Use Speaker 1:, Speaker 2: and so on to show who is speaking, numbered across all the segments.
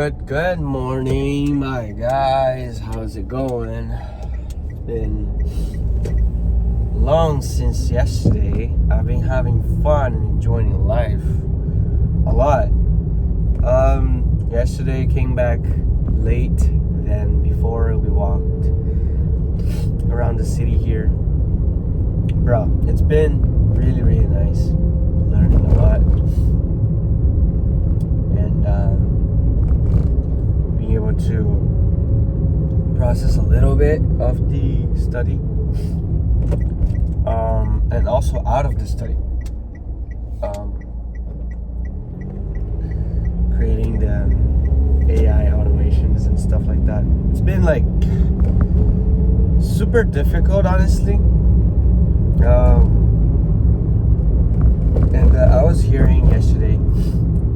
Speaker 1: Good morning, my guys. How's it going? Been long since yesterday. I've been having fun and enjoying life a lot. Yesterday came back late than before. We walked around the city here. Bro, it's been really nice. Learning a lot. And being able to process a little bit of the study, and also out of the study, creating the AI automations and stuff like that. It's been like super difficult, honestly. And I was hearing yesterday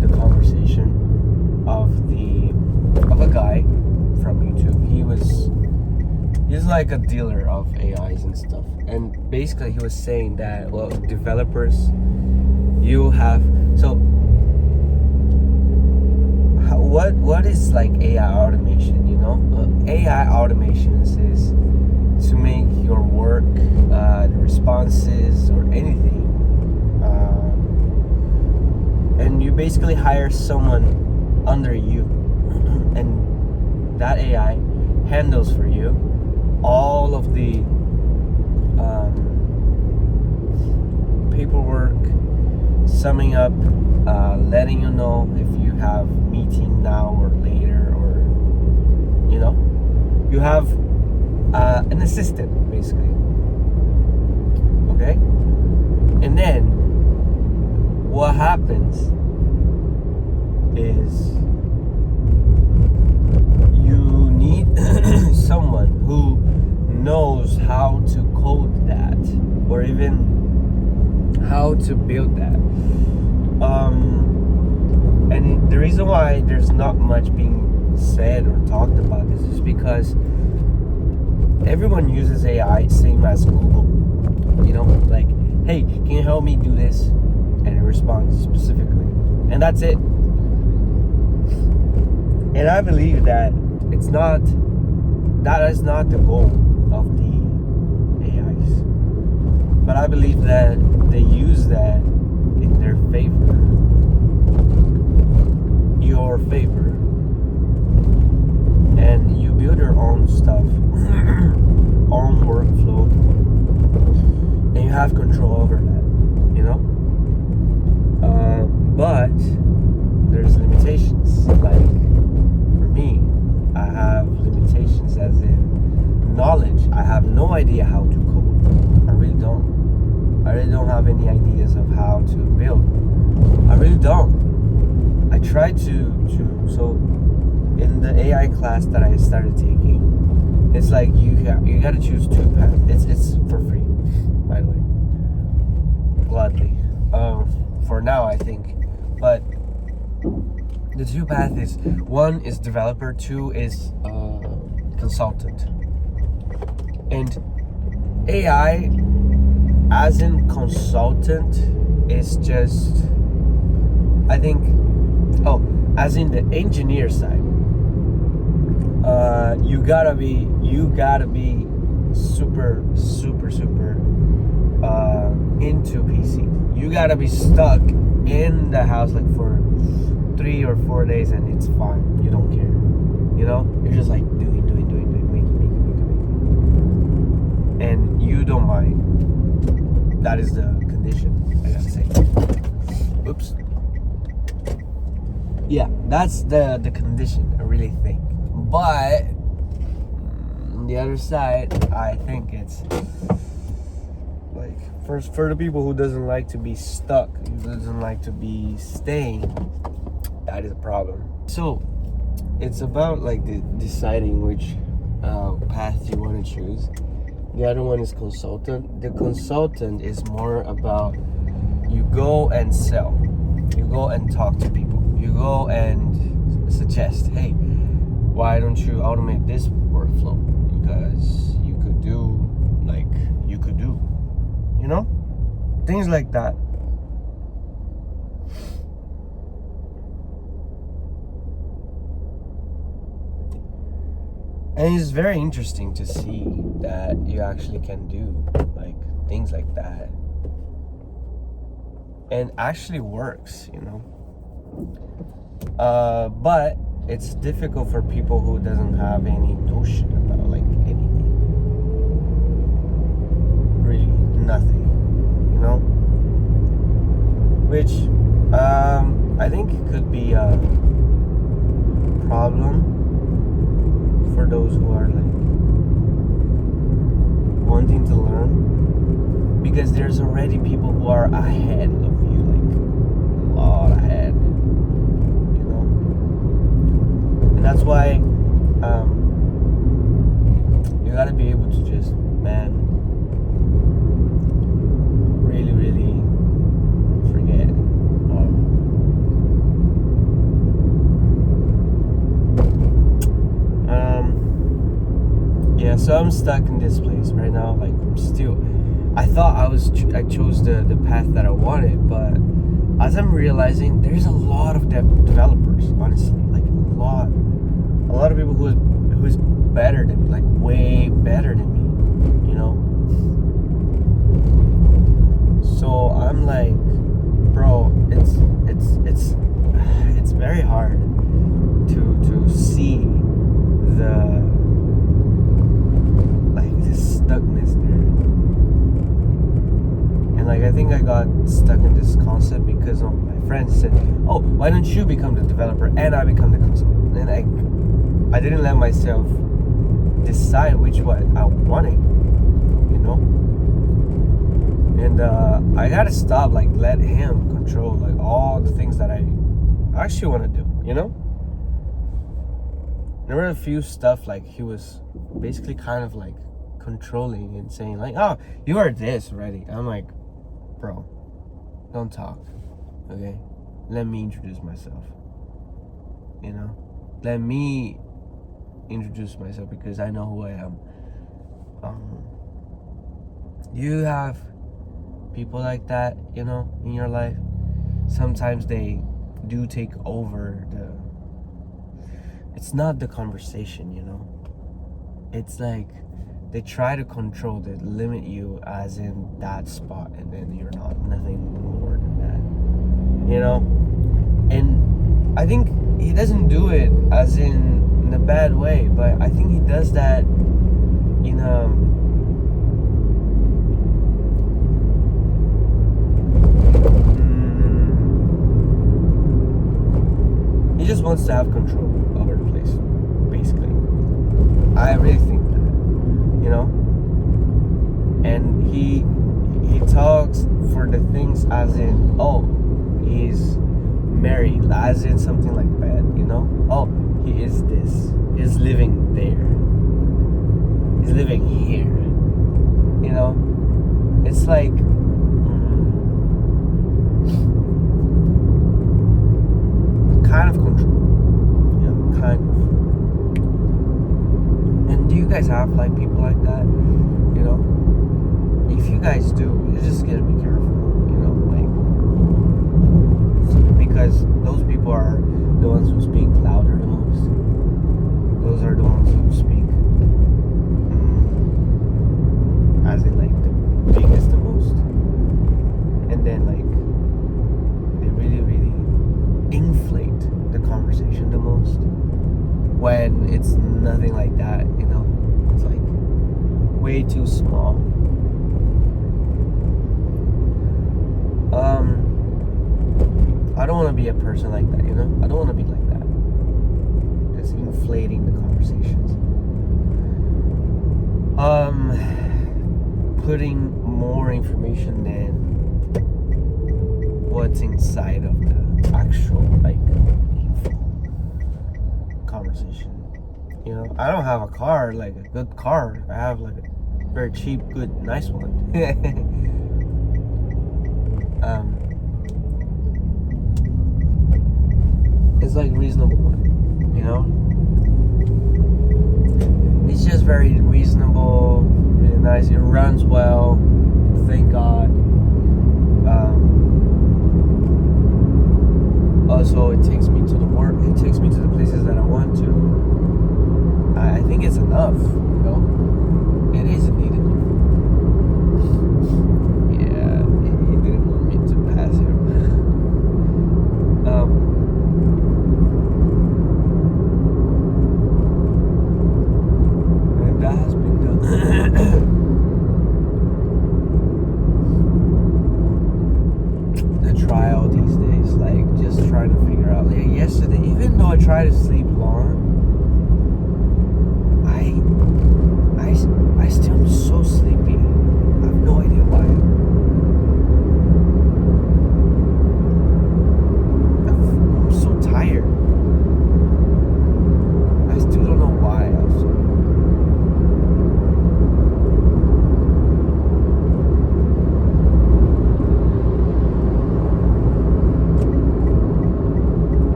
Speaker 1: the conversation of a guy from YouTube. He's like a dealer of AIs and stuff, and basically he was saying that, well, developers, you have what is like AI automation? AI automations is to make your work, the responses or anything, and you basically hire someone under you, and that AI handles for you all of the paperwork, summing up, letting you know if you have meeting now or later, or you have an assistant basically. Okay, and then what happens is you need someone who knows how to code that, or even how to build that. And the reason why there's not much being said or talked about this is because everyone uses AI same as Google. Like, hey, can you help me do this? And it responds specifically, and that's it. And I believe that that is not the goal of the AIs, but I believe that they use that in their favor, your favor, and you build your own stuff, own workflow, and you have control over that, but there's limitations. Like, for me, I have limitations as in knowledge. I have no idea how to code. I really don't have any ideas of how to build. I really don't. I tried so in the AI class that I started taking, it's like you gotta choose two paths. It's for free, by the way, gladly, for now, I think. But the two paths is, one is developer, two is consultant. And AI as in consultant is just, I think, as in the engineer side, you gotta be super into PC. You gotta be stuck in the house like for 3 or 4 days, and it's fine. You don't care. You're just like doing, making. And you don't mind. That is the condition, I gotta say. Oops. Yeah, that's the condition, I really think. But on the other side, I think it's like, for the people who doesn't like to be stuck, who doesn't like to be staying, that is a problem. So it's about like deciding which path you want to choose. The other one is consultant. The consultant is more about, you go and sell, you go and talk to people, you go and suggest, hey, why don't you automate this workflow? Because you could do, things like that. And it's very interesting to see that you actually can do like things like that, and actually works, you know. But it's difficult for people who doesn't have any notion about like anything, really nothing, you know. Which I think it could be a problem for those who are like wanting to learn, because there's already people who are ahead of you, like a lot ahead, you know. And that's why you gotta be able to just, man, really, really forget. Yeah, so I'm stuck in this place right now. Like, I thought I chose the path that I wanted, but as I'm realizing, there's a lot of developers, honestly, like a lot of people who's better than me, like way better than me, you know. So I'm like, bro, it's very hard to see the stuckness there. And like, I think I got stuck in this concept because my friends said, oh, why don't you become the developer and I become the consultant? And I didn't let myself decide which one I wanted, you know. And I gotta stop, like, let him control like all the things that I actually want to do, you know. There were a few stuff like he was basically kind of like controlling and saying like, oh, you are this already. I'm like, bro, don't talk, okay? Let me introduce myself, you know. Let me introduce myself because I know who I am. You have people like that, you know, in your life. Sometimes they do take over it's not the conversation, you know. It's like they try to control it, limit you as in that spot, and then you're nothing more than that, you know. And I think he doesn't do it as in a bad way, but I think he does that in he just wants to have control over the place, basically. I really think that, you know. And he talks for the things as in, oh, he's married, as in something like bad, you know. Oh, he is this, he's living there, he's living here, you know. It's like kind of control, you know, kind of. And do you guys have like people like that, you know? If you guys do, you just gotta be careful, you know, like, because those people are the ones who speak louder the most. Those are the ones who speak as in like the biggest the most, and then like they really, really inflate the conversation the most when it's nothing like that, you know. It's like way too small. I don't want to be a person like that, you know. I don't want to be like that, just inflating the conversations, putting more information than what's inside of the actual like conversation. You know, I don't have a car, like a good car. I have like a very cheap, good, nice one. It's like reasonable one, you know. It's just very reasonable, really nice. It runs well, thank God. Also, it takes me to the work. It takes me to the places that I want to. I think it's enough. enough, you know? It isn't needed. Yeah, he didn't want me to pass him. And that has been done. The trial these days, like just trying to figure out. Like yesterday, even though I try to sleep long, I still am so sleepy. I have no idea why. I'm so tired. I still don't know why also.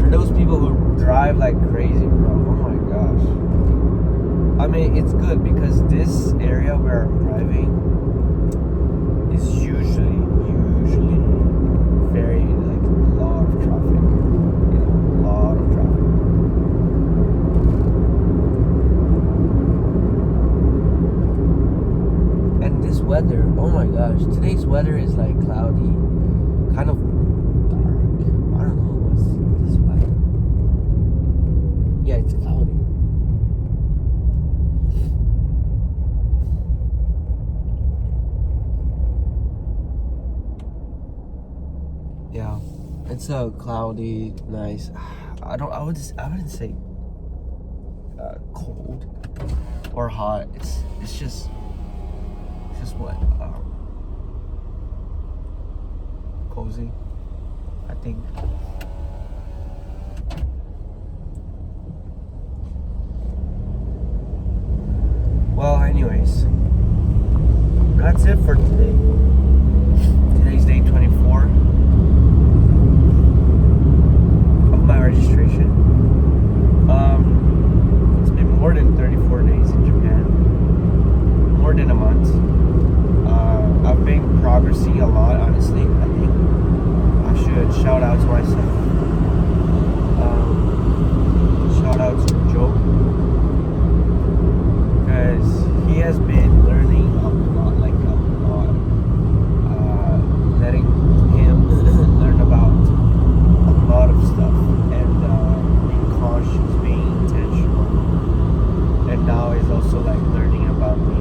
Speaker 1: For those people who drive like crazy, bro, oh my gosh. I mean, it's good because this area where I'm driving is usually very, like, a lot of traffic. You know, a lot of traffic. And this weather, oh my gosh, today's weather is like cloudy, kind of dark. I don't know what's this weather. Yeah, it's cloudy. Yeah, it's a cloudy, nice. I wouldn't say cold or hot. It's just what cozy, I think. Well, anyways, that's it for today. Today's day 24. My registration. It's been more than 34 days in Japan. More than a month. I've been progressing a lot, honestly. I think I should shout out to myself. Shout out to Joe. Because he has been learning a lot, like a lot. Letting him learn about a lot of stuff, and being cautious, being intentional, and now he's also like learning about the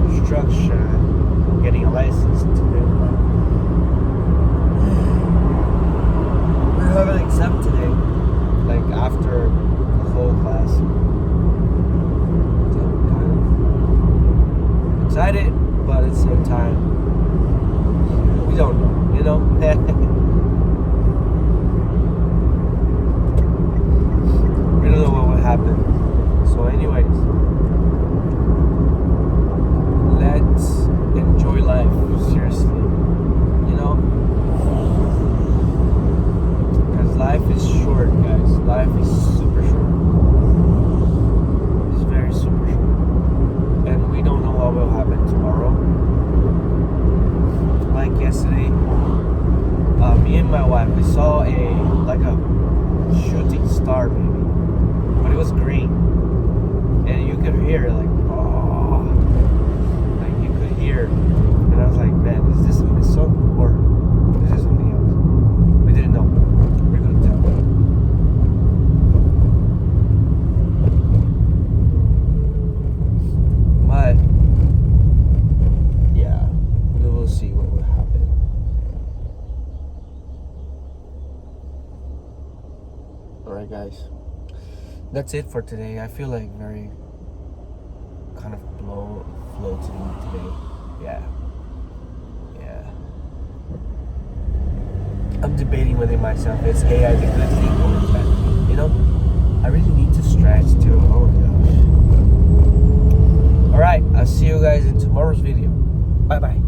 Speaker 1: construction, getting a license to do. We have an exam today, like after the whole class. So I'm kind of excited, but at the same time, we don't know, you know. We don't know what will happen. So anyways, let's enjoy life, seriously. You know? Because life is short, guys. Life is super short. It's very super short. And we don't know what will happen tomorrow. Like yesterday, me and my wife, we saw a shooting star, maybe. But it was green, and you could hear like, oh, like you could hear, and I was like, man, is this a missile or is this something else? We didn't know. We couldn't tell. But yeah, we will see what will happen. All right, guys. That's it for today. I feel like very kind of floating today. Yeah. I'm debating within myself, is AI a good thing or a bad thing? You know? I really need to stretch too. Oh my gosh. Alright, I'll see you guys in tomorrow's video. Bye bye.